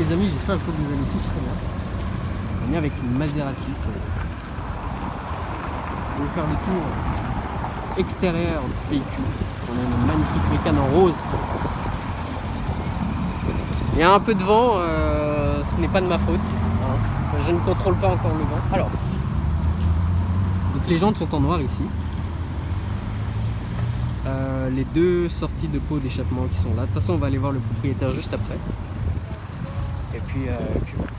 les amis, j'espère que vous allez tous très bien. On est avec une Maserati. On va faire le tour extérieur du véhicule. On a une magnifique mécane en rose. Il y a un peu de vent, ce n'est pas de ma faute. Je ne contrôle pas encore le vent. Alors, donc les jantes sont en noir ici. Les deux sorties de pot d'échappement qui sont là. De toute façon, on va aller voir le propriétaire juste après. Et puis voilà.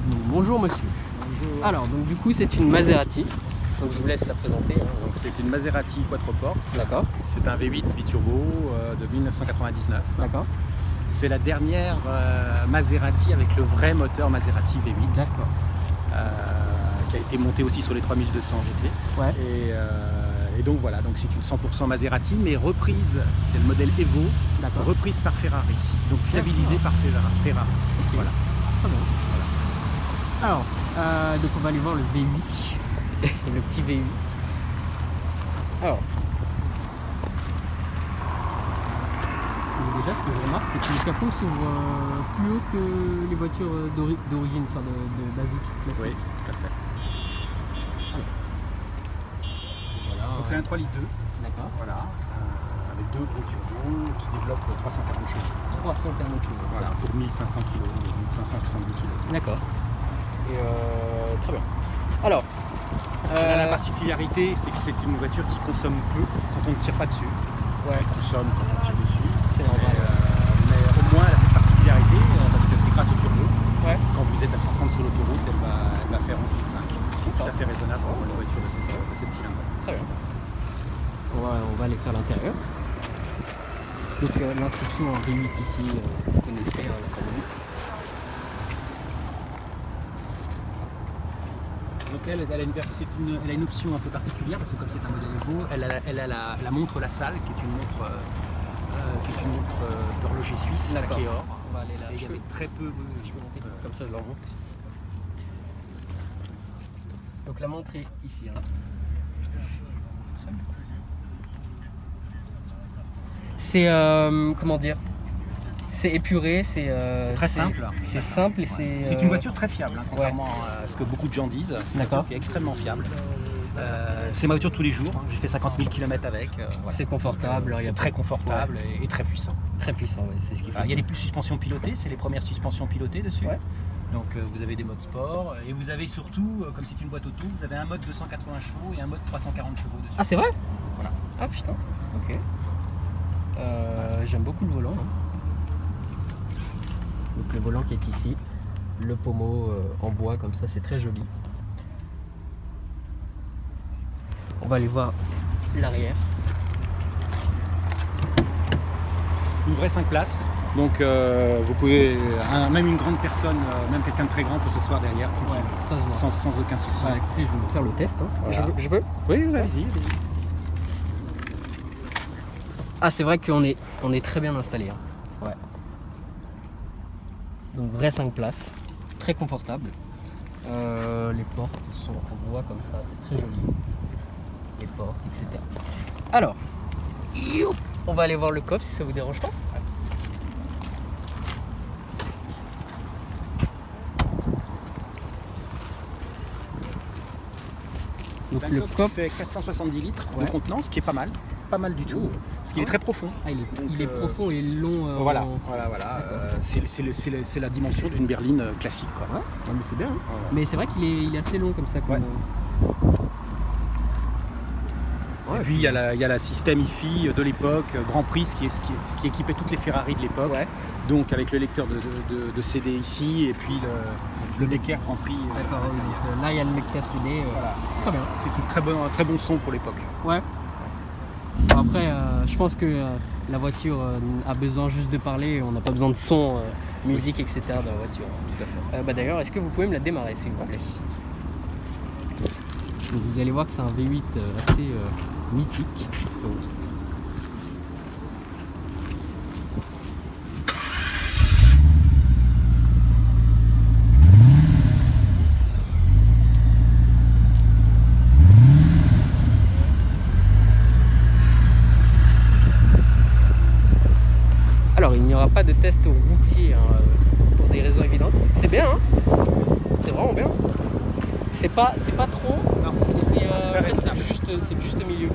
Donc, bonjour monsieur. Bonjour. Alors, donc du coup, c'est une Maserati. Donc je vous laisse la présenter. Donc c'est une Maserati Quattroporte. D'accord. C'est un V8 biturbo de 1999. D'accord. C'est la dernière Maserati avec le vrai moteur Maserati V8. D'accord. Qui a été monté aussi sur les 3200 GT. Ouais. Et donc voilà, donc c'est une 100% Maserati, mais reprise, c'est le modèle Evo, reprise par Ferrari. Donc fiabilisée par Ferrari. Okay. Voilà. Très bien. Voilà. Alors, donc on va aller voir le V8. Le petit V8. Alors. Déjà, ce que je remarque, c'est que le capot s'ouvre plus haut que les voitures d'origine, enfin de basique, classique. Oui, tout à fait. Voilà, donc c'est un 3 litres 2. D'accord. Voilà. Avec deux gros turbos qui développent 340 chevaux. 340 chevaux. Voilà, pour 1500 kg, 1570 kg. D'accord. Et très bien. Alors. La particularité, c'est que c'est une voiture qui consomme peu quand on ne tire pas dessus. Ouais. Elle consomme quand on tire dessus. C'est normal. Mais au moins, elle a cette particularité parce que c'est grâce au turbo. Ouais. Quand vous êtes à 130 sur l'autoroute, elle va faire 11,5. Ce qui est tout à fait raisonnable pour une voiture de cette cylindre. Très bien. On va aller faire l'intérieur. Donc l'inscription en V8 ici, vous connaissez la famille. Donc elle a une option un peu particulière parce que comme c'est un modèle Evo, elle a la montre La Salle qui est une montre d'horloger suisse, la Kéor. On va aller là. Et il y avait très peu comme ça je leur montre. Donc la montre est ici. Hein. C'est comment dire? C'est épuré, c'est très simple. C'est simple et c'est. C'est une voiture très fiable, hein, contrairement à ce que beaucoup de gens disent. C'est une voiture qui est extrêmement fiable. C'est ma voiture de tous les jours. J'ai fait 50 000 km avec. Voilà. C'est confortable. C'est très confortable et très puissant. Très puissant, ouais, c'est ce qu'il faut. Il y a les suspensions pilotées, c'est les premières suspensions pilotées dessus. Ouais. Donc vous avez des modes sport et vous avez surtout, comme c'est une boîte auto, vous avez un mode 280 chevaux et un mode 340 chevaux dessus. Ah c'est vrai? Voilà. Ah putain, ok. J'aime beaucoup le volant. Hein. Donc le volant qui est ici, le pommeau en bois comme ça, c'est très joli. On va aller voir l'arrière. Une vraie 5 places, donc vous pouvez, même une grande personne, même quelqu'un de très grand peut s'asseoir derrière, ouais, ça se voit. Sans aucun souci. Ouais, écoutez, je vais vous faire le test. Hein. Voilà. Je peux? Oui, allez-y. Ah c'est vrai qu'on est très bien installé. Hein. Ouais. Donc vrai 5 places, très confortable. Les portes sont en bois comme ça, c'est très joli. Les portes, etc. Alors, on va aller voir le coffre si ça vous dérange pas. Donc le coffre fait 470 litres de contenance, ce qui est pas mal du tout, parce qu'il est très profond. Ah, il est profond et long. Voilà. C'est la dimension d'une berline classique. Quoi. Ouais, mais c'est bien. Hein. Voilà. Mais c'est vrai qu'il est assez long comme ça. Comme, Et puis il y a la système IFI de l'époque, Grand Prix, ce qui équipait toutes les Ferrari de l'époque. Ouais. Donc avec le lecteur de CD ici et puis le Becker Grand Prix. D'accord, donc là il y a le lecteur CD. Voilà. Très bien. C'est un très bon son pour l'époque. Ouais. Bon, après, je pense que la voiture a besoin juste de parler, on n'a pas besoin de son, musique, etc. dans la voiture. Tout à fait. D'ailleurs, est-ce que vous pouvez me la démarrer s'il vous plaît? Donc, vous allez voir que c'est un V8 assez mythique. Donc, pas de test routier hein, pour des raisons évidentes. C'est bien, hein, c'est vraiment bien. C'est pas trop, Non. mais en fait, c'est juste milieu.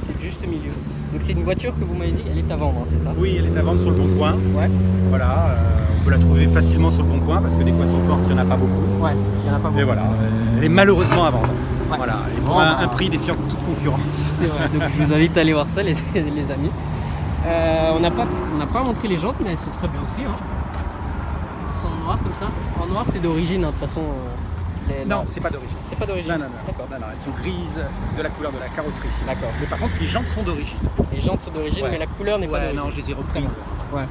C'est juste milieu. Donc c'est une voiture que vous m'avez dit, elle est à vendre, hein, c'est ça? Oui, elle est à vendre sur le Bon Coin. Ouais. Voilà, on peut la trouver facilement sur le Bon Coin parce que des Quattro portes, il n'y en a pas beaucoup. Ouais, il n'y en a pas beaucoup. Mais voilà, elle est malheureusement à vendre. Ouais. Voilà, et pour un prix défiant toute concurrence. C'est vrai, donc je vous invite à aller voir ça les amis. On n'a pas montré les jantes, mais elles sont très bien aussi. Hein. Elles sont en noir comme ça. En noir c'est d'origine, hein, de toute façon. Non, c'est pas d'origine. C'est pas d'origine. Non. D'accord. Non, elles sont grises de la couleur de la carrosserie ici. D'accord. Mais par contre, les jantes sont d'origine. Les jantes sont d'origine, Ouais. mais la couleur n'est pas d'origine. Non, je les ai repris. Ouais.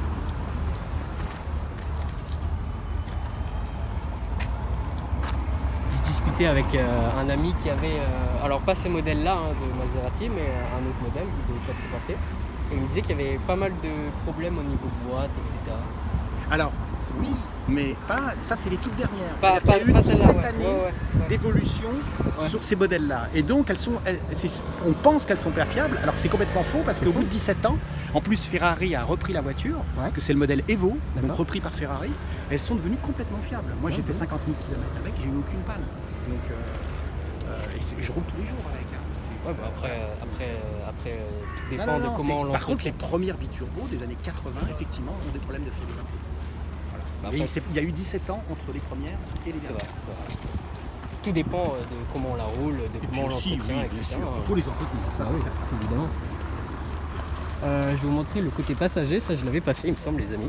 J'ai discuté avec un ami qui avait, alors pas ce modèle-là hein, de Maserati, mais un autre modèle de quattriporté. Et il me disait qu'il y avait pas mal de problèmes au niveau boîte, etc. Alors, oui, mais pas. Ça, c'est les toutes dernières. Pas Il y a eu 17 ouais. années Ouais. d'évolution sur ces modèles-là. Et donc, on pense qu'elles sont pas fiables, alors que c'est complètement faux parce qu'au bout de 17 ans, en plus, Ferrari a repris la voiture, parce que c'est le modèle Evo, donc repris par Ferrari, elles sont devenues complètement fiables. Moi, j'ai fait 50 000 km avec, j'ai eu aucune panne. Donc, et je roule tous les jours avec. Ouais, bah après, tout dépend de Non, comment on par contre, les l'entretient. premières biturbos des années 80, effectivement, ont des problèmes de fréquence. Bah, Et après, il y a eu 17 ans entre les premières et les c'est dernières. vrai. Tout dépend de comment on la roule, de Et comment on puis aussi, l'entretient, oui, etc. bien sûr, il faut les entretenir, ça Ah oui, c'est certain. évidemment. Je vais vous montrer le côté passager, ça je l'avais pas fait il me semble les amis.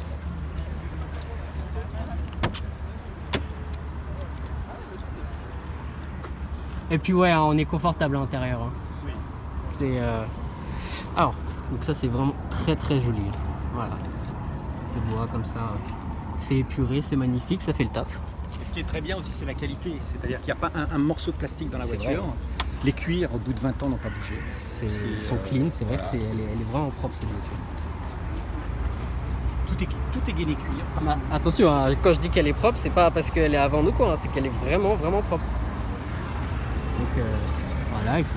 Et puis ouais, hein, on est confortable à l'intérieur. Hein. Oui. C'est alors, donc ça c'est vraiment très très joli. Hein. Voilà. Le bois comme ça, c'est épuré, c'est magnifique, ça fait le taf. Et ce qui est très bien aussi, c'est la qualité. C'est-à-dire qu'il n'y a pas un morceau de plastique dans la C'est voiture. vrai. Les cuirs, au bout de 20 ans, n'ont pas bougé. Ils sont clean, c'est vrai voilà, que elle est vraiment propre cette voiture. Tout est gainé cuir. Bah, attention, hein, quand je dis qu'elle est propre, c'est pas parce qu'elle est avant nous quoi, hein, c'est qu'elle est vraiment vraiment propre. Donc voilà, etc.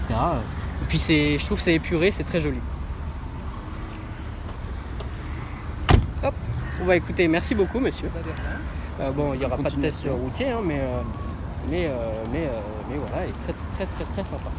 Et puis je trouve que c'est épuré, c'est très joli. Hop, on va écouter, merci beaucoup monsieur. Bon, il n'y aura pas de test routier, hein, mais voilà, elle est très très très très sympa.